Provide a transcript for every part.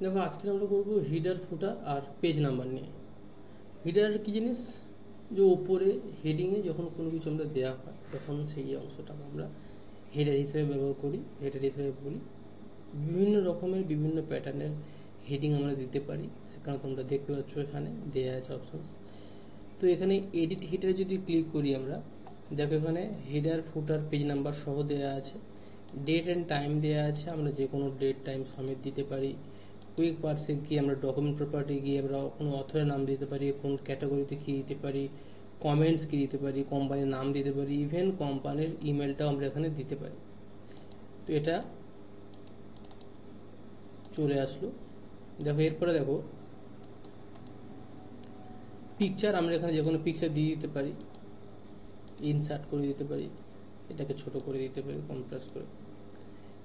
দেখো আজকে আমরা করবো হিডার ফুটার আর পেজ নাম্বার নিয়ে। হিডার কি জিনিস, যে উপরে হেডিংয়ে যখন কোনো কিছু আমরা দেওয়া হয় তখন সেই অংশটাকে আমরা হেডার হিসেবে ব্যবহার করি, হেডার হিসেবে বলি। বিভিন্ন রকমের বিভিন্ন প্যাটার্নের হেডিং আমরা দিতে পারি, সেখানে তোমরা দেখতে পাচ্ছ এখানে দেওয়া আছে অপশনস। তো এখানে এডিট হেডারে যদি ক্লিক করি আমরা, দেখো এখানে হেডার ফুটার পেজ নাম্বার সহ দেওয়া আছে, ডেট অ্যান্ড টাইম দেওয়া আছে, আমরা যে কোনো ডেট টাইম সমেত দিতে পারি। কুইক পার্সে গিয়ে আমরা ডকুমেন্ট প্রপার্টি গিয়ে আমরা কোনো অথরের নাম দিতে পারি, কোন ক্যাটাগরিতে কী দিতে পারি, কমেন্টস কী দিতে পারি, কোম্পানির নাম দিতে পারি, ইভেন কোম্পানির ইমেলটাও আমরা এখানে দিতে পারি। তো এটা চলে আসলো। দেখো এরপরে দেখো পিকচার, আমরা এখানে যে কোনো পিকচার দিয়ে দিতে পারি, ইনসার্ট করে দিতে পারি, এটাকে ছোট করে দিতে পারি কন্ট্রাস্ট করে।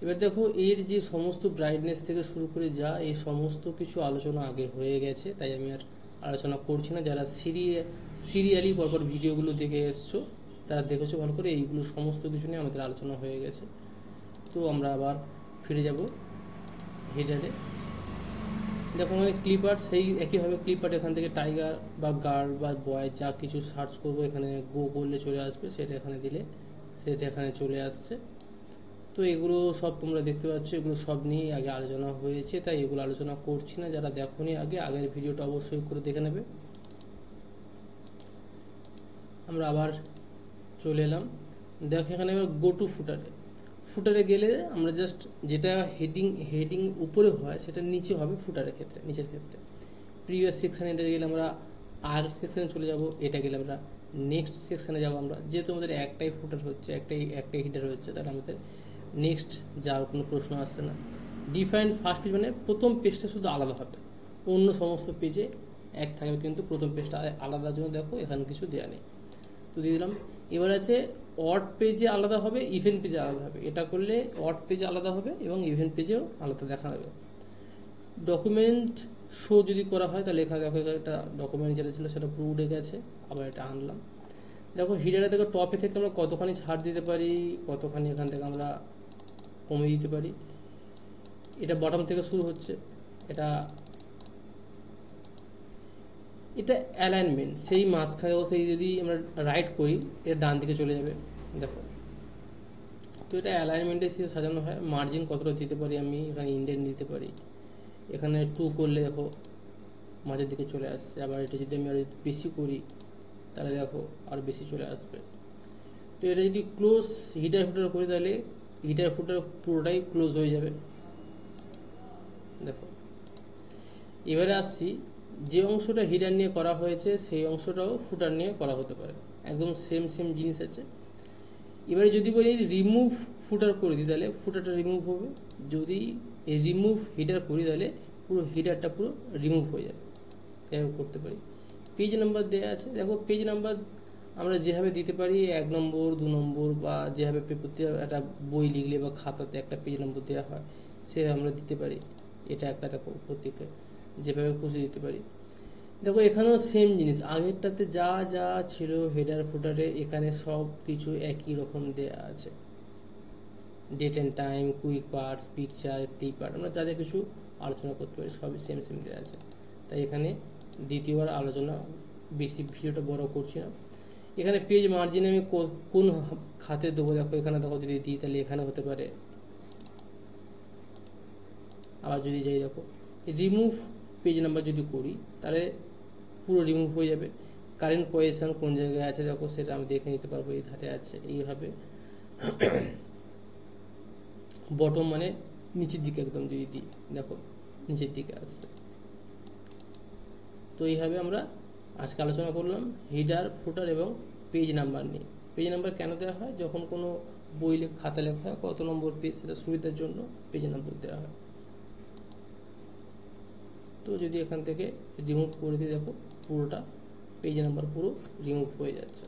এবার দেখো এর যে সমস্ত ব্রাইটনেস থেকে শুরু করে যা এই সমস্ত কিছু আলোচনা আগে হয়ে গেছে, তাই আমি আর আলোচনা করছি না। যারা সিরিয়ালি পরপর ভিডিওগুলো দেখে এসছো, তারা দেখেছো ভালো করে, এইগুলো সমস্ত কিছু নিয়ে আমাদের আলোচনা হয়ে গেছে। তো আমরা আবার ফিরে যাব হেডারে। দেখো আমাদের ক্লিপার, সেই একইভাবে ক্লিপার এখান থেকে টাইগার বা গার্ল বা বয় যা কিছু সার্চ করবো এখানে গো করলে চলে আসবে, সেটা এখানে দিলে সেটা এখানে চলে আসছে। তো এগুলো সব তোমরা দেখতে পাচ্ছ, এগুলো সব নিয়ে আগে আলোচনা হয়েছে, তাই এগুলো আলোচনা করছি না। যারা দেখোনি আগে, আগের ভিডিওটা অবশ্যই করে দেখে নেবে। আমরা আবার চলে এলাম। দেখো এখানে এবার গো টু ফুটারে, ফুটারে গেলে আমরা জাস্ট যেটা হেডিং উপরে হয় সেটা নিচে হবে ফুটারের ক্ষেত্রে, নিচের ক্ষেত্রে। প্রিভিয়াস সেকশানে এটা গেলে আমরা আর সেকশানে চলে যাব, এটা গেলে আমরা নেক্সট সেকশানে যাব। আমরা যেহেতু আমাদের একটাই ফুটার হচ্ছে, একটাই হিডার হচ্ছে, তাহলে আমাদের নেক্সট যাওয়ার কোনো প্রশ্ন আসছে না। ডিফাইন ফার্স্ট পেজ মানে প্রথম পেজটা শুধু আলাদা হবে, অন্য সমস্ত পেজে এক থাকবে, কিন্তু প্রথম পেজটা আলাদার জন্য দেখো এখানে কিছু দেওয়া নেই, তো দিয়ে দিলাম। এবার আছে অড পেজে আলাদা হবে, ইভেন্ট পেজে আলাদা হবে। এটা করলে অড পেজে আলাদা হবে এবং ইভেন্ট পেজেও আলাদা দেখা যাবে। ডকুমেন্ট শো যদি করা হয় তাহলে এখানে দেখো একটা ডকুমেন্ট যেটা ছিল সেটা পুরো উঠে গেছে, আবার এটা আনলাম। দেখো হিডারে দেখো টপে থেকে আমরা কতখানি ছাড় দিতে পারি, কতখানি এখান থেকে আমরা কমিয়ে দিতে পারি। এটা বটম থেকে শুরু হচ্ছে, এটা এটা অ্যালাইনমেন্ট, সেই মাঝখানে সেই যদি আমরা রাইট করি এটা ডান দিকে চলে যাবে। দেখো তো এটা অ্যালাইনমেন্টের হিসেবে সাজানো হয়। মার্জিন কতটা দিতে পারি, আমি এখানে ইন্ডেন্ট দিতে পারি, এখানে 2 করলে দেখো মাঝের দিকে চলে আসছে। আবার এটা যদি আমি আরও বেশি করি তাহলে দেখো আর বেশি চলে আসবে। তো এটা যদি ক্লোজ হিটার ফুটার করি তাহলে হিটার ফুটার পুরোটাই ক্লোজ হয়ে যাবে। দেখো এবারে আসছি, যে অংশটা হিটার নিয়ে করা হয়েছে সেই অংশটাও ফুটার নিয়ে করা হতে পারে, একদম সেম জিনিস আছে। এবারে যদি বলি রিমুভ ফুটার করে দিই তাহলে ফুটারটা রিমুভ হবে, যদি রিমুভ হিটার করি তাহলে পুরো হিটারটা পুরো রিমুভ হয়ে যাবে। এভাবে করতে পারি। পেজ নাম্বার দেওয়া আছে, দেখো পেজ নাম্বার আমরা যেভাবে দিতে পারি 1 নম্বর 2 নম্বর, বা যেভাবে প্রতি একটা বই লিখলে বা খাতাতে একটা পেজ নম্বর দেওয়া হয় সেভাবে আমরা দিতে পারি। এটা একটা দেখো প্রত্যেকে যেভাবে খুশি দিতে পারি। দেখো এখানেও সেম জিনিস, আগেরটাতে যা যা ছিল হেডার ফুটারে এখানে সব কিছু একই রকম দেয়া আছে। Date and time, quick parts, picture, clipper, আমরা যা যা কিছু আলোচনা করতে পারি সবই সেম দেওয়া আছে। তাই এখানে দ্বিতীয়বার আলোচনা বেশি ভিডিওটা বড় করছি না। এখানে পেজ মার্জিনে আমি কোন খাতে দেবো, দেখো এখানে দেখো যদি দিই তাহলে এখানে হতে পারে। আবার যদি যাই দেখো রিমুভ পেজ নাম্বার যদি করি তাহলে পুরো রিমুভ হয়ে যাবে। কারেন্ট পজিশন কোন জায়গায় আছে দেখো সেটা আমি দেখে নিতে পারবো, এই ধারে আছে। এইভাবে বটম মানে নিচের দিকে একদম যদি দিই দেখো নিচের দিকে আসছে। তো এইভাবে আমরা আজকে আলোচনা করলাম হিডার ফুটার এবং পেজ নাম্বার নিয়ে। পেজ নাম্বার কেন দেওয়া হয়, যখন কোনো বই খাতা লেখা হয় কত নম্বর পেজ সেটা সুবিধার জন্য পেজ নাম্বার দেওয়া হয়। তো যদি এখান থেকে রিমুভ করে দিই দেখো পুরোটা পেজ নাম্বার পুরো রিমুভ হয়ে যাচ্ছে।